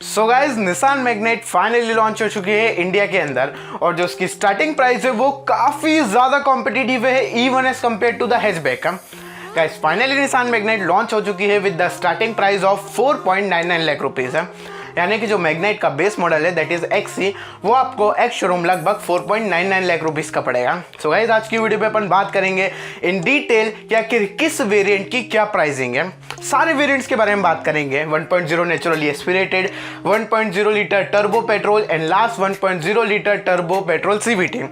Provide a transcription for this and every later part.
So guys Nissan Magnite finally launch हो चुकी है इंडिया के अंदर और जो उसकी स्टार्टिंग प्राइस है वो काफी ज्यादा कॉम्पिटिटिव है even as compare to the hatchback. Guys finally Nissan Magnite launch हो चुकी है with the starting price of 4.99 lakh rupees है। यानी कि जो मैग्नाइट का बेस मॉडल है दैट इज XC वो आपको एक्स शोरूम लगभग 4.99 लाख रुपीस का पड़ेगा। सो गाइज आज की वीडियो पे अपन बात करेंगे इन डिटेल कि आखिर किस वेरिएंट की क्या प्राइसिंग है। सारे वेरिएंट्स के बारे में बात करेंगे, 1.0 naturally aspirated, 1.0 litre turbo petrol and last 1.0 litre turbo petrol CVT।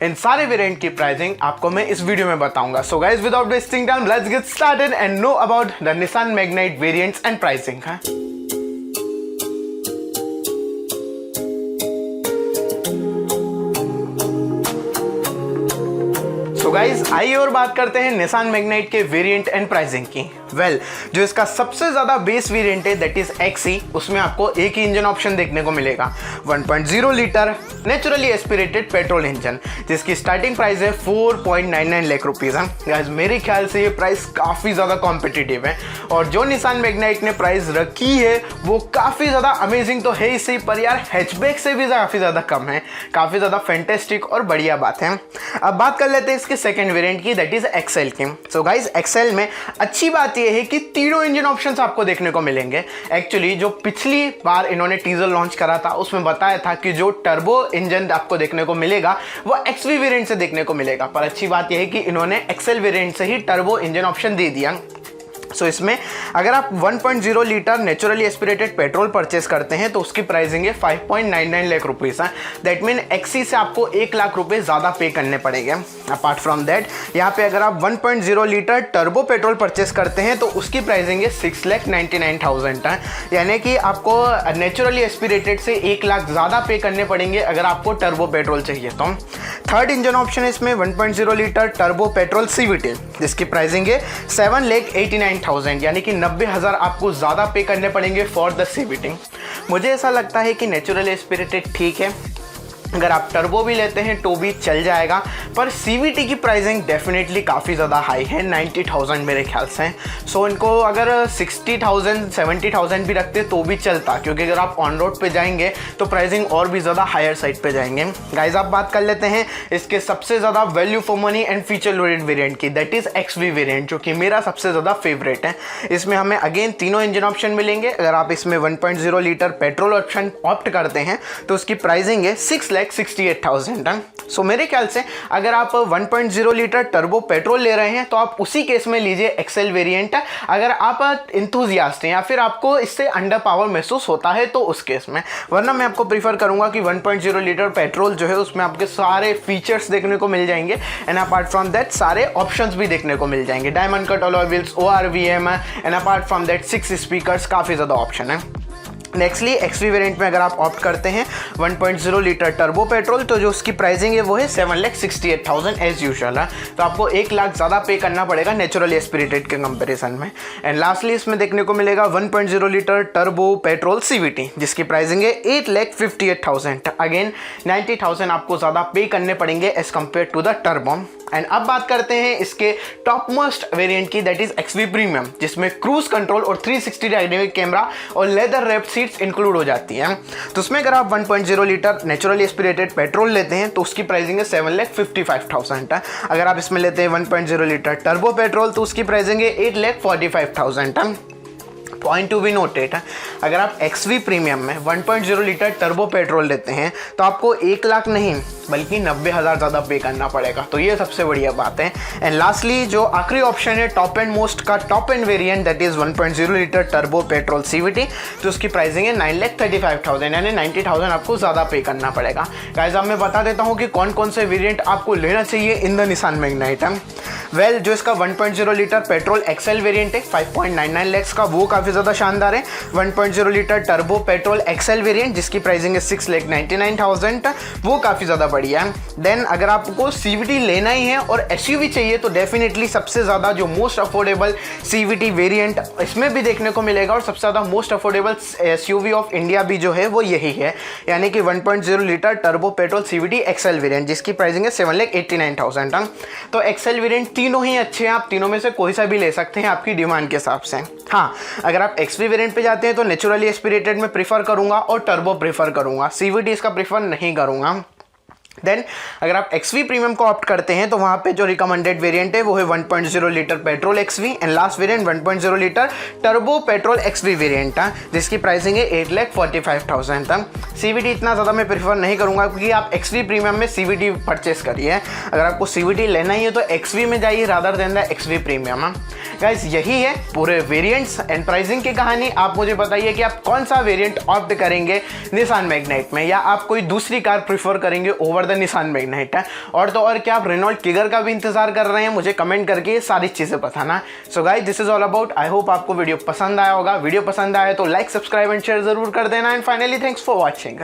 इन सारे वेरिएंट की प्राइसिंग आपको मैं इस वीडियो में बताऊंगा। So guys without wasting time let's get started and know about the Nissan Magnite variants and pricing. तो guys आइए और बात करते हैं निसान मैग्नाइट के वेरिएंट एंड प्राइसिंग की। जो इसका सबसे ज्यादा बेस वेरिएंट है दैट इज XC, उसमें आपको एक ही इंजन ऑप्शन देखने को मिलेगा, 1.0 litre naturally aspirated petrol engine, जिसकी स्टार्टिंग प्राइस है 4.99 लाख रुपीज है। गाइज मेरे ख्याल से ये प्राइस काफी ज्यादा कॉम्पिटिटिव है और जो निसान मैग्नाइट ने प्राइस रखी है वो काफी ज्यादा अमेजिंग तो है ही सही, पर यार हैचबैक से भी काफी ज्यादा कम है, काफी ज्यादा फैंटास्टिक और बढ़िया बात है। अब बात कर लेते हैं इसके सेकंड वेरिएंट की दैट इज XL की। सो गाइज XL में अच्छी बात यह है कि तीनों इंजन ऑप्शंस आपको देखने को मिलेंगे। एक्चुअली जो पिछली बार इन्होंने टीजर लॉन्च करा था उसमें बताया था कि जो टर्बो इंजन आपको देखने को मिलेगा वो XV वेरिएंट से देखने को मिलेगा, पर अच्छी बात यह है कि इन्होंने XL वेरिएंट से ही टर्बो इंजन ऑप्शन दे दिया। सो इसमें अगर आप 1.0 litre naturally aspirated petrol purchase करते हैं तो उसकी प्राइसिंग है 5.99 लाख रुपीस है। दैट मीन XC से आपको 1 लाख रुपए ज़्यादा पे करने पड़ेंगे। अपार्ट फ्रॉम दैट यहाँ पे अगर आप 1.0 लीटर टर्बो पेट्रोल परचेस करते हैं तो उसकी प्राइसिंग है 6,99,000 है। यानी कि आपको नेचुरली एस्पिरेटेड से 1 लाख ज़्यादा पे करने पड़ेंगे अगर आपको टर्बो पेट्रोल चाहिए तो। थर्ड इंजन ऑप्शन है इसमें 1.0 लीटर टर्बो पेट्रोल CVT, जिसकी प्राइसिंग है 7,89,000, यानी कि 90,000 आपको ज़्यादा पे करने पड़ेंगे फॉर द CVT। मुझे ऐसा लगता है कि नेचुरली एस्पिरेटेड ठीक है, अगर आप टर्बो भी लेते हैं तो भी चल जाएगा, पर CVT की प्राइसिंग डेफिनेटली काफ़ी ज़्यादा हाई है, 90,000 मेरे ख्याल से। सो इनको अगर 60,000 70,000 भी रखते तो भी चलता, क्योंकि अगर आप ऑन रोड पे जाएंगे तो प्राइसिंग और भी ज़्यादा हायर साइड पे जाएंगे। गाइज आप बात कर लेते हैं इसके सबसे ज़्यादा value for money and feature loaded variant की, दैट इज़ XV वेरिएंट, जो कि मेरा सबसे ज़्यादा फेवरेट है। इसमें हमें अगेन तीनों इंजन ऑप्शन मिलेंगे। अगर आप इसमें 1.0 लीटर पेट्रोल ऑप्शन ऑप्ट करते हैं तो उसकी प्राइसिंग है 6,68,000। सो मेरे ख्याल से अगर आप 1.0 लीटर टर्बो पेट्रोल ले रहे हैं तो आप उसी केस में लीजिए XL वेरिएंट। अगर आप इंथुजियास्ट हैं या फिर आपको इससे अंडर पावर महसूस होता है तो उस केस में, वरना मैं आपको प्रीफर करूंगा कि 1.0 लीटर पेट्रोल जो है उसमें आपके सारे फीचर्स देखने को मिल जाएंगे एंड अपार्ट फ्रॉम दैट सारे ऑप्शंस भी देखने को मिल जाएंगे, diamond cut alloy wheels, ORVM and apart from that 6 speakers, काफ़ी ज़्यादा ऑप्शन है। नेक्स्टली XV वेरिएंट में अगर आप ऑप्ट करते हैं 1.0 लीटर टर्बो पेट्रोल तो जो उसकी प्राइसिंग है वो है 7,68,000 एज यूजुअल है, तो आपको 1 लाख ज़्यादा पे करना पड़ेगा नेचुरली एस्पिरेटेड के कंपैरिजन में। एंड लास्टली इसमें देखने को मिलेगा 1.0 लीटर टर्बो पेट्रोल CVT, जिसकी प्राइसिंग है 8,58,000। अगेन 90,000 आपको ज़्यादा पे करने पड़ेंगे as compare to the turbo. And अब बात करते हैं इसके टॉप मोस्ट वेरिएंट की दैट इज XV प्रीमियम, जिसमें क्रूज कंट्रोल और 360 डायनेमिक कैमरा और लेदर रैप्ड सीट्स इंक्लूड हो जाती हैं। तो उसमें अगर आप 1.0 लीटर नेचुरली एस्पिरेटेड पेट्रोल लेते हैं तो उसकी प्राइसिंग है 7,55,000 है। अगर आप इसमें लेते हैं 1.0 लीटर टर्बो पेट्रोल तो उसकी प्राइसिंग है 8,45,000 है। पॉइंट टू बी नोटेड है, अगर आप XV प्रीमियम में 1.0 लीटर टर्बो पेट्रोल लेते हैं तो आपको 1 लाख नहीं बल्कि 90,000 ज़्यादा पे करना पड़ेगा, तो ये सबसे बढ़िया बात है। एंड लास्टली जो आखिरी ऑप्शन है टॉप एंड मोस्ट का top end variant that is 1.0 litre turbo petrol CVT, तो उसकी प्राइसिंग है 9,35,000, यानी 90,000 आपको ज़्यादा पे करना पड़ेगा। गाइस अब मैं बता देता हूँ कि कौन कौन से वेरिएंट आपको लेना चाहिए इन द निसान मैग्नाइट। जो इसका 1.0 लीटर पेट्रोल XL वेरिएंट है 5.99 लाख का, वो काफ़ी ज़्यादा शानदार है। 1.0 litre turbo petrol XL variant जिसकी प्राइसिंग है 6,99,000, वो काफ़ी ज़्यादा बढ़िया है। देन अगर आपको CVT लेना ही है और SUV चाहिए तो डेफिनेटली सबसे ज़्यादा जो मोस्ट अफोर्डेबल CVT वेरिएंट इसमें भी देखने को मिलेगा और सबसे ज़्यादा most affordable SUV of India भी जो है वो यही है, यानी कि 1.0 litre turbo petrol CVT XL variant, जिसकी प्राइसिंग है 7,89,000। तो XL वेरिएंट तीनों ही अच्छे हैं, आप तीनों में से कोई सा भी ले सकते हैं आपकी डिमांड के हिसाब से। हाँ, अगर आप XV वेरिएंट पे जाते हैं तो नेचुरली एस्पिरेटेड में प्रीफर करूंगा और टर्बो प्रीफर करूंगा, CVT इसका प्रीफर नहीं करूंगा। देन अगर आप XV प्रीमियम को ऑप्ट करते हैं तो वहाँ पे जो रिकमेंडेड वेरिएंट है वो है 1.0 litre petrol XV and last variant 1.0 litre turbo petrol XV variant है, जिसकी प्राइसिंग है 8,45,000 तक। CVT इतना ज़्यादा मैं प्रीफर नहीं करूँगा क्योंकि आप XV प्रीमियम में CVT परचेस करिए। अगर आपको CVT लेना ही है तो XV में जाइए rather than the XV premium. Guys यही है पूरे वेरिएंट्स एंड प्राइसिंग की कहानी। आप मुझे बताइए कि आप कौन सा वेरिएंट ऑप्ट करेंगे निसान मैग्नाइट में, या आप कोई दूसरी कार प्रीफर करेंगे ओवर द निसान मैग्नाइट है। और तो और क्या आप रेनॉल्ट किगर का भी इंतजार कर रहे हैं, मुझे कमेंट करके ये सारी चीज़ें बताना। So guys this is all about, I hope आपको वीडियो पसंद आया होगा। वीडियो पसंद आया तो लाइक सब्सक्राइब एंड शेयर जरूर कर देना। And finally thanks for watching.